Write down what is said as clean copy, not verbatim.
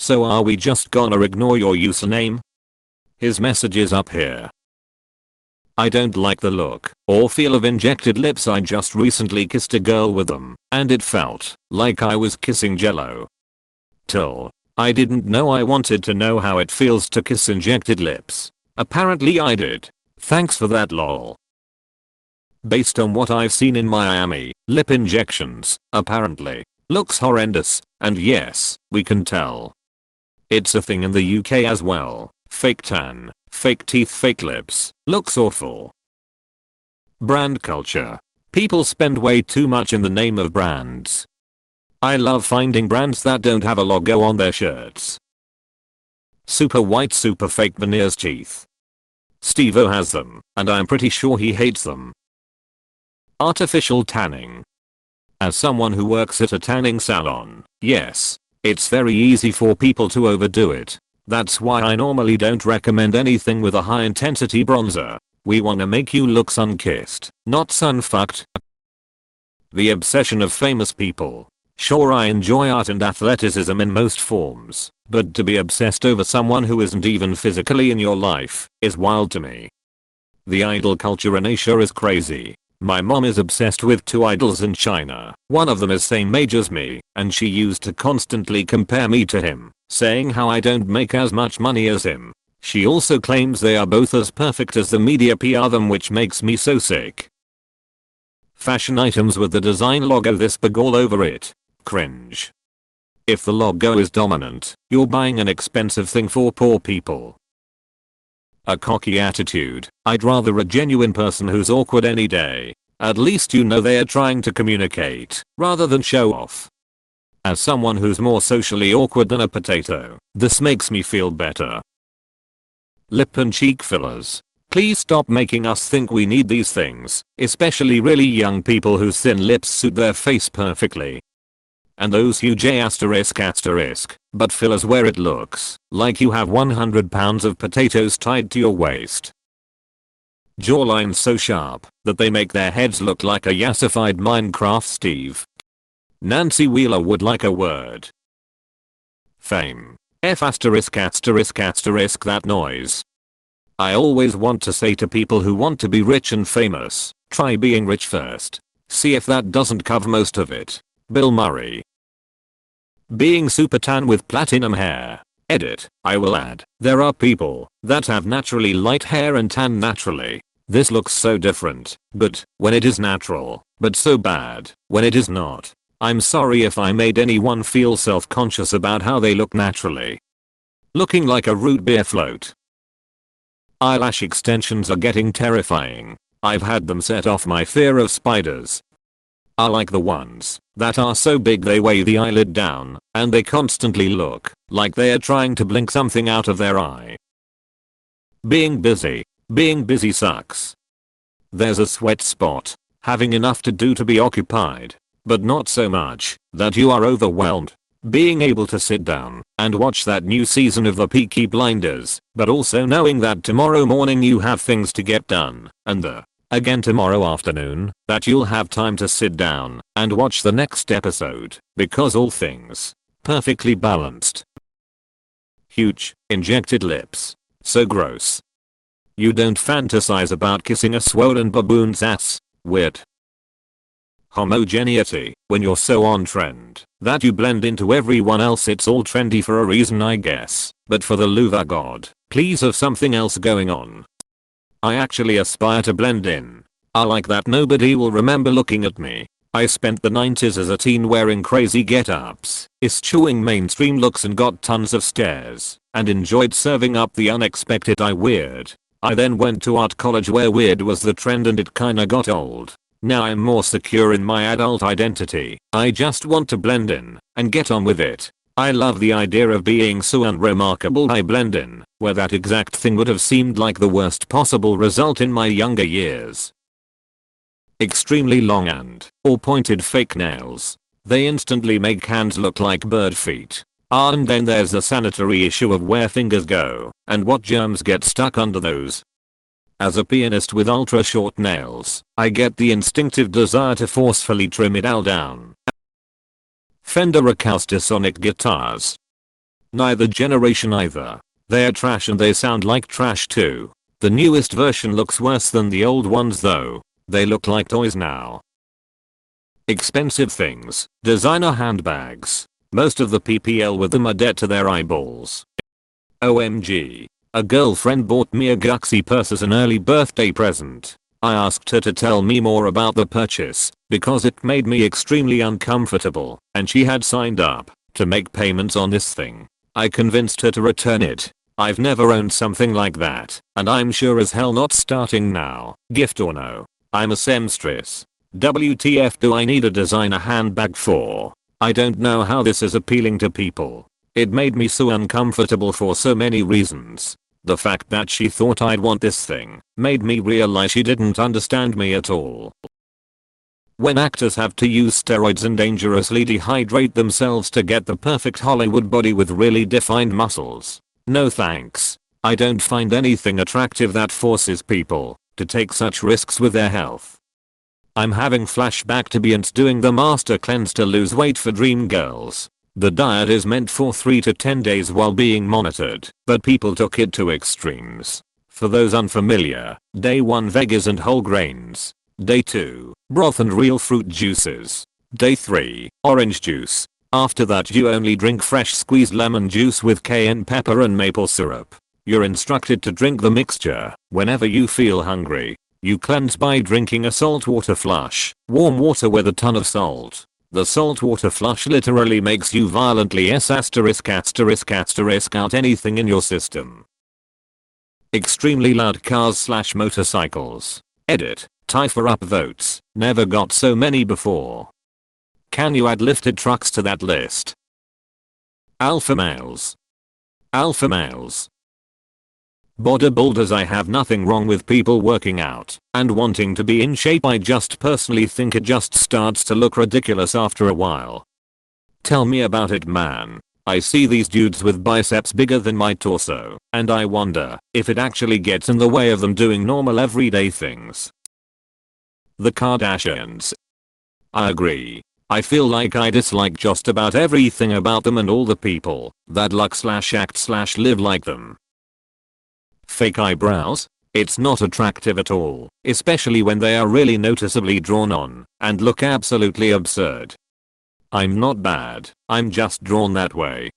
So are we just gonna ignore your username? His message is up here. I don't like the look or feel of injected lips. I just recently kissed a girl with them and it felt like I was kissing jello. Till I didn't know I wanted to know how it feels to kiss injected lips. Apparently I did. Thanks for that lol. Based on what I've seen in Miami, lip injections, apparently, looks horrendous, and yes, we can tell. It's a thing in the UK as well. Fake tan, fake teeth, fake lips, looks awful. Brand culture. People spend way too much in the name of brands. I love finding brands that don't have a logo on their shirts. Super white, super fake veneers teeth. Steve-O has them, and I'm pretty sure he hates them. Artificial tanning. As someone who works at a tanning salon, yes, it's very easy for people to overdo it. That's why I normally don't recommend anything with a high intensity bronzer. We wanna make you look sun-kissed, not sun-fucked. The obsession of famous people. Sure, I enjoy art and athleticism in most forms, but to be obsessed over someone who isn't even physically in your life is wild to me. The idol culture in Asia is crazy. My mom is obsessed with 2 idols in China. One of them is same age as me, and she used to constantly compare me to him, saying how I don't make as much money as him. She also claims they are both as perfect as the media PR them, which makes me so sick. Fashion items with the design logo this big all over it. Cringe. If the logo is dominant, you're buying an expensive thing for poor people. A cocky attitude. I'd rather a genuine person who's awkward any day. At least you know they are trying to communicate, rather than show off. As someone who's more socially awkward than a potato, this makes me feel better. Lip and cheek fillers. Please stop making us think we need these things, especially really young people whose thin lips suit their face perfectly. And those huge asterisk, but fillers where it looks like you have 100 pounds of potatoes tied to your waist. Jawlines so sharp that they make their heads look like a yassified Minecraft Steve. Nancy Wheeler would like a word. Fame. F asterisk that noise. I always want to say to people who want to be rich and famous, try being rich first. See if that doesn't cover most of it. Bill Murray. Being super tan with platinum hair. Edit. I will add, there are people that have naturally light hair and tan naturally. This looks so different, but when it is natural, but so bad when it is not. I'm sorry if I made anyone feel self-conscious about how they look naturally. Looking like a root beer float. Eyelash extensions are getting terrifying. I've had them set off my fear of spiders. I like the ones that are so big they weigh the eyelid down and they constantly look like they are trying to blink something out of their eye. Being busy. Being busy sucks. There's a sweat spot. Having enough to do to be occupied, but not so much that you are overwhelmed. Being able to sit down and watch that new season of the Peaky Blinders, but also knowing that tomorrow morning you have things to get done, and again tomorrow afternoon, that you'll have time to sit down and watch the next episode, because all things perfectly balanced. Huge, injected lips. So gross. You don't fantasize about kissing a swollen baboon's ass. Weird. Homogeneity. When you're so on trend that you blend into everyone else, it's all trendy for a reason, I guess, but for the love of God, please have something else going on. I actually aspire to blend in. I like that nobody will remember looking at me. I spent the 90s as a teen wearing crazy get-ups, eschewing mainstream looks and got tons of stares, and enjoyed serving up the unexpected weird. I then went to art college where weird was the trend and it kinda got old. Now I'm more secure in my adult identity. I just want to blend in and get on with it. I love the idea of being so unremarkable I blend in, where that exact thing would have seemed like the worst possible result in my younger years. Extremely long or pointed fake nails. They instantly make hands look like bird feet. And then there's the sanitary issue of where fingers go and what germs get stuck under those. As a pianist with ultra short nails, I get the instinctive desire to forcefully trim it all down. Fender Acoustasonic guitars. Neither generation either. They're trash and they sound like trash too. The newest version looks worse than the old ones though. They look like toys now. Expensive things. Designer handbags. Most of the PPL with them are dead to their eyeballs. OMG. A girlfriend bought me a Guxy purse as an early birthday present. I asked her to tell me more about the purchase because it made me extremely uncomfortable and she had signed up to make payments on this thing. I convinced her to return it. I've never owned something like that and I'm sure as hell not starting now, gift or no. I'm a seamstress. WTF do I need a designer handbag for? I don't know how this is appealing to people. It made me so uncomfortable for so many reasons. The fact that she thought I'd want this thing made me realize she didn't understand me at all. When actors have to use steroids and dangerously dehydrate themselves to get the perfect Hollywood body with really defined muscles. No thanks. I don't find anything attractive that forces people to take such risks with their health. I'm having flashback to Beyonce doing the master cleanse to lose weight for dream girls. The diet is meant for 3 to 10 days while being monitored, but people took it to extremes. For those unfamiliar, day 1 veggies and whole grains. Day 2, broth and real fruit juices. Day 3, orange juice. After that you only drink fresh squeezed lemon juice with cayenne pepper and maple syrup. You're instructed to drink the mixture whenever you feel hungry. You cleanse by drinking a saltwater flush, warm water with a ton of salt. The saltwater flush literally makes you violently out anything in your system. Extremely loud cars/motorcycles. Edit. Tie for upvotes. Never got so many before. Can you add lifted trucks to that list? Alpha males. Alpha males. Bodybuilders. I have nothing wrong with people working out and wanting to be in shape. I just personally think it just starts to look ridiculous after a while. Tell me about it, man. I see these dudes with biceps bigger than my torso and I wonder if it actually gets in the way of them doing normal everyday things. The Kardashians. I agree. I feel like I dislike just about everything about them and all the people that look/act/live like them. Fake eyebrows? It's not attractive at all, especially when they are really noticeably drawn on and look absolutely absurd. I'm not bad, I'm just drawn that way.